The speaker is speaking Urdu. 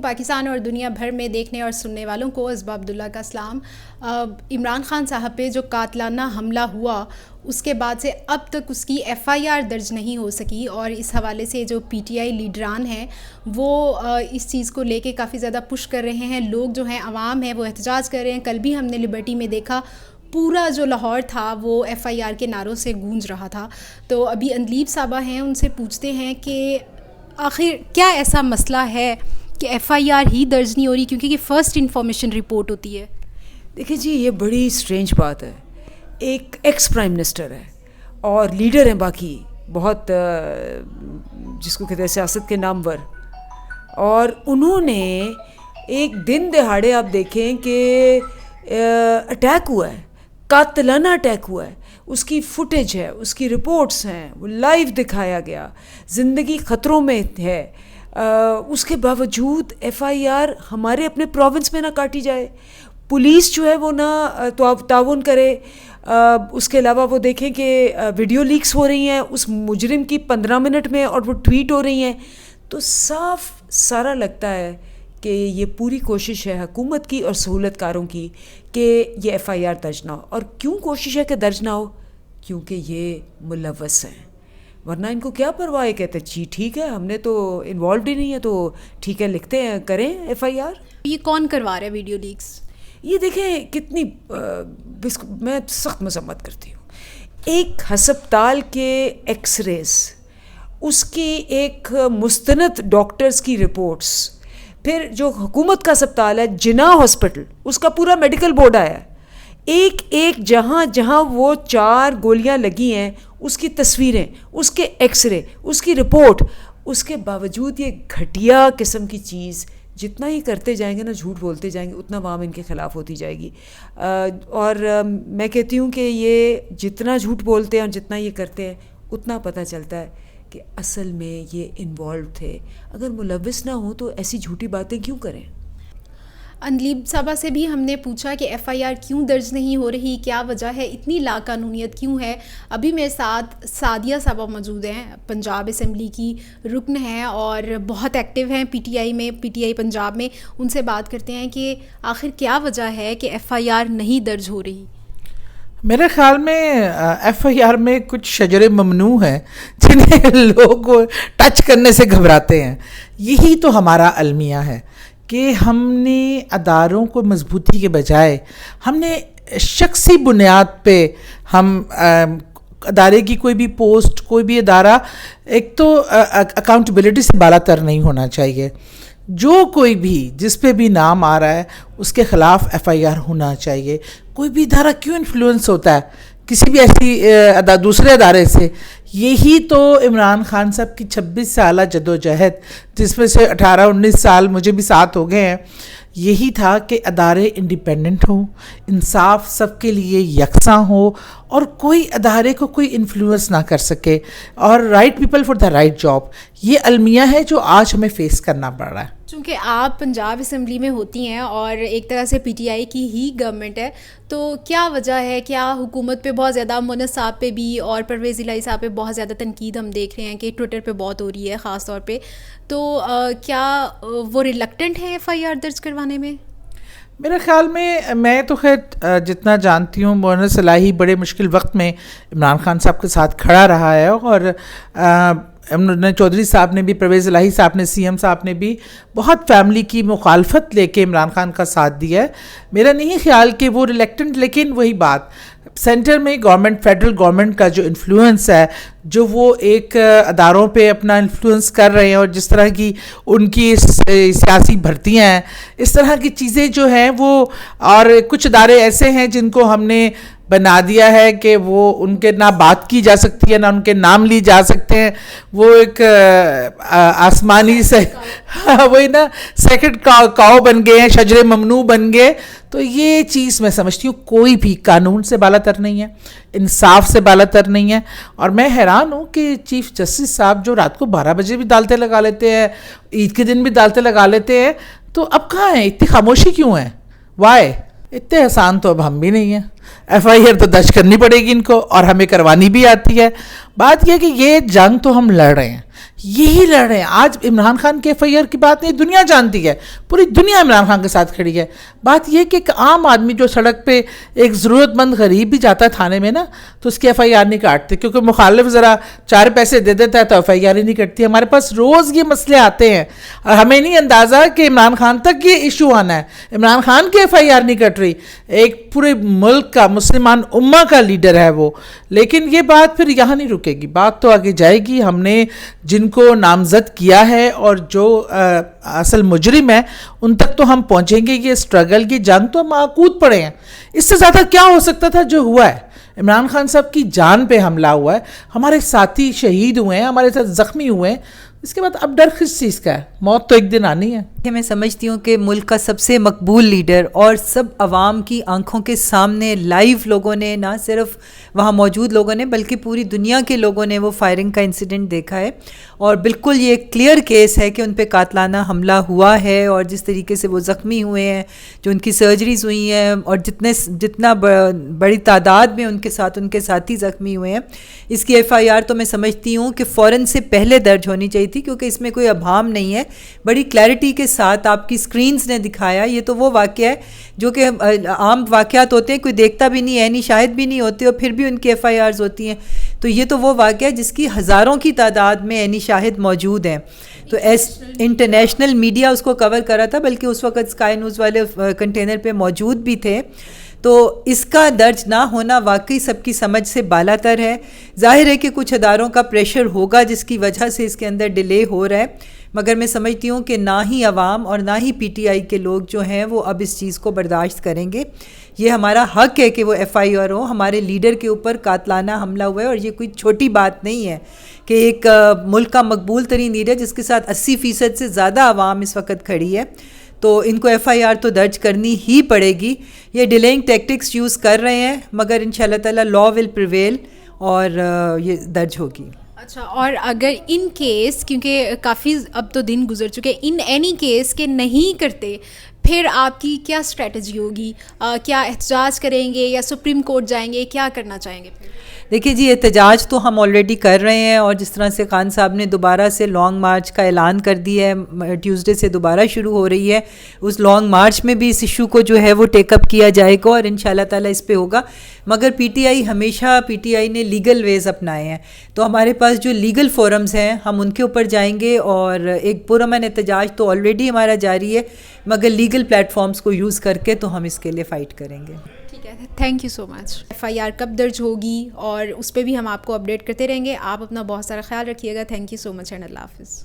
پاکستان اور دنیا بھر میں دیکھنے اور سننے والوں کو اسباب عبداللہ کا سلام. عمران خان صاحب پہ جو قاتلانہ حملہ ہوا اس کے بعد سے اب تک اس کی ایف آئی آر درج نہیں ہو سکی، اور اس حوالے سے جو پی ٹی آئی لیڈران ہیں وہ اس چیز کو لے کے کافی زیادہ پش کر رہے ہیں. لوگ جو ہیں عوام ہیں وہ احتجاج کر رہے ہیں. کل بھی ہم نے لبرٹی میں دیکھا پورا جو لاہور تھا وہ ایف آئی آر کے نعروں سے گونج رہا تھا. تو ابھی اندلیب صاحبہ ہیں، ان سے پوچھتے ہیں کہ آخر کیا ایسا مسئلہ ہے کہ ایف آئی آر ہی درج نہیں ہو رہی، کیونکہ یہ فرسٹ انفارمیشن رپورٹ ہوتی ہے. دیکھیں جی، یہ بڑی اسٹرینج بات ہے. ایک ایکس پرائم منسٹر ہے اور لیڈر ہیں باقی بہت جس کو کہتے ہیں سیاست کے نامور، اور انہوں نے ایک دن دہاڑے آپ دیکھیں کہ اٹیک ہوا ہے، قاتلانہ اٹیک ہوا ہے، اس کی فوٹیج ہے، اس کی رپورٹس ہیں، وہ لائیو دکھایا گیا، زندگی خطروں میں ہے. اس کے باوجود ایف آئی آر ہمارے اپنے پروونس میں نہ کاٹی جائے، پولیس جو ہے وہ نہ تعاون کرے. اس کے علاوہ وہ دیکھیں کہ ویڈیو لیکس ہو رہی ہیں اس مجرم کی 15 منٹ میں، اور وہ ٹویٹ ہو رہی ہیں. تو صاف سارا لگتا ہے کہ یہ پوری کوشش ہے حکومت کی اور سہولت کاروں کی کہ یہ ایف آئی آر درج نہ ہو. اور کیوں کوشش ہے کہ درج نہ ہو؟ کیونکہ یہ ملوث ہیں، ورنہ ان کو کیا پرواہ ہے. کہتے ہیں جی ٹھیک ہے، ہم نے تو انوالوڈ ہی نہیں ہے، تو ٹھیک ہے لکھتے ہیں، کریں ایف آئی آر. یہ کون کروا رہا ہے ویڈیو لیکس؟ یہ دیکھیں کتنی میں سخت مذمت کرتی ہوں. ایک ہسپتال کے ایکس ریز، اس کی ایک مستند ڈاکٹرز کی رپورٹس، پھر جو حکومت کا ہسپتال ہے جناح ہاسپٹل، اس کا پورا میڈیکل بورڈ آیا ہے. ایک جہاں جہاں وہ 4 گولیاں لگی ہیں اس کی تصویریں، اس کے ایکس رے، اس کی رپورٹ. اس کے باوجود یہ گھٹیا قسم کی چیز جتنا ہی کرتے جائیں گے نا، جھوٹ بولتے جائیں گے، اتنا عوام ان کے خلاف ہوتی جائے گی. اور میں کہتی ہوں کہ یہ جتنا جھوٹ بولتے ہیں اور جتنا یہ کرتے ہیں اتنا پتہ چلتا ہے کہ اصل میں یہ انوالو تھے. اگر ملوث نہ ہوں تو ایسی جھوٹی باتیں کیوں کریں؟ اندلیب صاحبہ سے بھی ہم نے پوچھا کہ ایف آئی آر کیوں درج نہیں ہو رہی، کیا وجہ ہے، اتنی لاقانونیت کیوں ہے. ابھی میرے ساتھ سعدیہ صاحبہ موجود ہیں، پنجاب اسمبلی کی رکن ہیں اور بہت ایکٹیو ہیں پی ٹی آئی میں، پی ٹی آئی پنجاب میں. ان سے بات کرتے ہیں کہ آخر کیا وجہ ہے کہ ایف آئی آر نہیں درج ہو رہی. میرے خیال میں ایف آئی آر میں کچھ شجر ممنوع ہیں جنہیں لوگ ٹچ کرنے سے گھبراتے ہیں. یہی تو ہمارا المیہ ہے کہ ہم نے اداروں کو مضبوطی کے بجائے ہم نے شخصی بنیاد پہ ہم ادارے کی کوئی بھی پوسٹ، کوئی بھی ادارہ ایک تو اکاؤنٹیبلٹی سے بالا تر نہیں ہونا چاہیے. جو کوئی بھی جس پہ بھی نام آ رہا ہے اس کے خلاف ایف آئی آر ہونا چاہیے. کوئی بھی ادارہ کیوں انفلوئنس ہوتا ہے کسی بھی ایسی دوسرے ادارے سے؟ یہی تو عمران خان صاحب کی 26 سالہ جدوجہد، جس میں سے 18-19 سال مجھے بھی ساتھ ہو گئے ہیں، یہی تھا کہ ادارے انڈیپینڈنٹ ہوں، انصاف سب کے لیے یکساں ہو، اور کوئی ادارے کو کوئی انفلوئنس نہ کر سکے، اور right people for the right job. یہ المیہ ہے جو آج ہمیں فیس کرنا پڑ رہا ہے. چونکہ آپ پنجاب اسمبلی میں ہوتی ہیں اور ایک طرح سے پی ٹی آئی کی ہی گورنمنٹ ہے، تو کیا وجہ ہے، کیا حکومت پہ بہت زیادہ مونس صاحب پہ بھی اور پرویز الہی صاحب پہ بہت زیادہ تنقید ہم دیکھ رہے ہیں کہ ٹویٹر پہ بہت ہو رہی ہے خاص طور پہ، تو کیا وہ ریلکٹنٹ ہیں ایف آئی آر درج کروانے میں؟ میرے خیال میں تو خیر جتنا جانتی ہوں مونس الہی بڑے مشکل وقت میں عمران خان صاحب کے ساتھ کھڑا رہا ہے، اور چودھری صاحب نے بھی، پرویز الہی صاحب نے، سی ایم صاحب نے بھی بہت فیملی کی مخالفت لے کے عمران خان کا ساتھ دیا ہے. میرا نہیں خیال کہ وہ ریلیکٹنٹ، لیکن وہی بات، سینٹر میں گورنمنٹ، فیڈرل گورنمنٹ کا جو انفلوئنس ہے، جو وہ ایک اداروں پہ اپنا انفلوئنس کر رہے ہیں، اور جس طرح کی ان کی سیاسی بھرتیاں ہیں، اس طرح کی چیزیں جو ہیں وہ، اور کچھ ادارے ایسے ہیں جن کو ہم نے بنا دیا ہے کہ وہ ان کے نہ بات کی جا سکتی ہے، نہ ان کے نام لی جا سکتے ہیں. وہ ایک آسمانی سے وہی نا سیکرڈ کاؤ بن گئے ہیں، شجر ممنوع بن گئے. تو یہ چیز میں سمجھتی ہوں کوئی بھی قانون سے بالا تر نہیں ہے، انصاف سے بالا تر نہیں ہے. اور میں حیران ہوں کہ چیف جسٹس صاحب جو رات کو 12 بجے بھی عدالتیں لگا لیتے ہیں، عید کے دن بھی عدالتیں لگا لیتے ہیں، تو اب کہاں ہیں؟ اتنی خاموشی کیوں ہے؟ وائی؟ اتنے آسان تو اب ہم بھی نہیں ہیں. ایف آئی آر تو درج کرنی پڑے گی ان کو، اور ہمیں کروانی بھی آتی ہے. بات یہ کہ یہ جنگ تو ہم لڑ رہے ہیں، یہی لڑ رہے ہیں. آج عمران خان کے FIR کی بات نہیں دنیا جانتی ہے, پوری دنیا عمران خان کے ساتھ کھڑی ہے. بات یہ کہ ایک عام آدمی جو سڑک پہ ایک ضرورت مند غریب بھی جاتا ہے تھانے میں نا, تو اس کی FIR نہیں کاٹتے, کیونکہ مخالف ذرا 4 پیسے دے دیتا ہے تو FIR ہی نہیں کٹتی. ہمارے پاس روز یہ مسئلے آتے ہیں اور ہمیں نہیں اندازہ کہ عمران خان تک یہ ایشو آنا ہے. عمران خان کی FIR نہیں کٹ رہی, ایک پورے ملک کا مسلمان امہ کا لیڈر ہے وہ. لیکن یہ بات پھر یہاں نہیں رکے گی, بات تو آگے جائے گی. ہم نے جن کو نامزد کیا ہے اور جو اصل مجرم ہے ان تک تو ہم پہنچیں گے. یہ اسٹرگل کی جنگ تو ہم معقود پڑے ہیں. اس سے زیادہ کیا ہو سکتا تھا جو ہوا ہے. عمران خان صاحب کی جان پہ حملہ ہوا ہے, ہمارے ساتھی شہید ہوئے ہیں, ہمارے ساتھ زخمی ہوئے ہیں. اس کے بعد اب ڈر کس چیز کا ہے؟ موت تو ایک دن آنی ہے. میں سمجھتی ہوں کہ ملک کا سب سے مقبول لیڈر اور سب عوام کی آنکھوں کے سامنے لائیو لوگوں نے, نہ صرف وہاں موجود لوگوں نے بلکہ پوری دنیا کے لوگوں نے وہ فائرنگ کا انسیڈنٹ دیکھا ہے, اور بالکل یہ کلیئر کیس ہے کہ ان پہ قاتلانہ حملہ ہوا ہے. اور جس طریقے سے وہ زخمی ہوئے ہیں, جو ان کی سرجریز ہوئی ہیں, اور جتنا بڑی تعداد میں ان کے ساتھ ان کے ساتھی زخمی ہوئے ہیں, اس کی FIR تو میں سمجھتی ہوں کہ فوراً سے پہلے درج ہونی چاہیے تھی, کیونکہ اس میں کوئی ابہام نہیں ہے. بڑی کلیئرٹی کے ساتھ آپ کی سکرینز نے دکھایا. یہ تو وہ واقعہ ہے جو کہ عام واقعات ہوتے ہیں, کوئی دیکھتا بھی نہیں, عینی شاہد بھی نہیں ہوتے, اور پھر بھی ان کی FIRs ہوتی ہیں. تو یہ تو وہ واقعہ ہے جس کی ہزاروں کی تعداد میں عینی شاہد موجود ہیں. تو انٹرنیشنل میڈیا اس کو کور کرا تھا, بلکہ اس وقت اسکائی نیوز والے کنٹینر پہ موجود بھی تھے. تو اس کا درج نہ ہونا واقعی سب کی سمجھ سے بالا تر ہے. ظاہر ہے کہ کچھ اداروں کا پریشر ہوگا جس کی وجہ سے اس کے اندر ڈیلے ہو رہا ہے, مگر میں سمجھتی ہوں کہ نہ ہی عوام اور نہ ہی PTI کے لوگ جو ہیں وہ اب اس چیز کو برداشت کریں گے. یہ ہمارا حق ہے کہ وہ FIR ہو. ہمارے لیڈر کے اوپر قاتلانہ حملہ ہوا ہے, اور یہ کوئی چھوٹی بات نہیں ہے کہ ایک ملک کا مقبول ترین لیڈر جس کے ساتھ 80% سے زیادہ عوام اس وقت کھڑی ہے, تو ان کو FIR تو درج کرنی ہی پڑے گی. یہ ڈیلیئنگ ٹیکٹکس یوز کر رہے ہیں, مگر انشاءاللہ تعالی لا ول پریویل اور یہ درج ہوگی. اچھا, اور اگر ان کیس, کیونکہ کافی اب تو دن گزر چکے, ان اینی کیس کے نہیں کرتے, پھر آپ کی کیا اسٹریٹجی ہوگی؟ کیا احتجاج کریں گے یا سپریم کورٹ جائیں گے, کیا کرنا چاہیں گے پھر؟ دیکھیے جی, احتجاج تو ہم آلریڈی کر رہے ہیں, اور جس طرح سے خان صاحب نے دوبارہ سے لانگ مارچ کا اعلان کر دیا ہے, ٹیوزڈے سے دوبارہ شروع ہو رہی ہے, اس لانگ مارچ میں بھی اس ایشو کو جو ہے وہ ٹیک اپ کیا جائے گا, اور انشاءاللہ تعالیٰ اس پہ ہوگا. مگر PTI ہمیشہ PTI نے لیگل ویز اپنائے ہیں, تو ہمارے پاس جو لیگل فورمز ہیں ہم ان کے اوپر جائیں گے, اور ایک پرامن احتجاج تو آلریڈی ہمارا جاری ہے, مگر لیگل پلیٹ فارمز کو یوز کر کے تو ہم اس کے لیے فائٹ کریں گے. ٹھیک ہے, thank you so much. FIR کب درج ہوگی اور اس پہ بھی ہم آپ کو اپڈیٹ کرتے رہیں گے. آپ اپنا بہت سارا خیال رکھیے گا. Thank you so much and اللہ حافظ.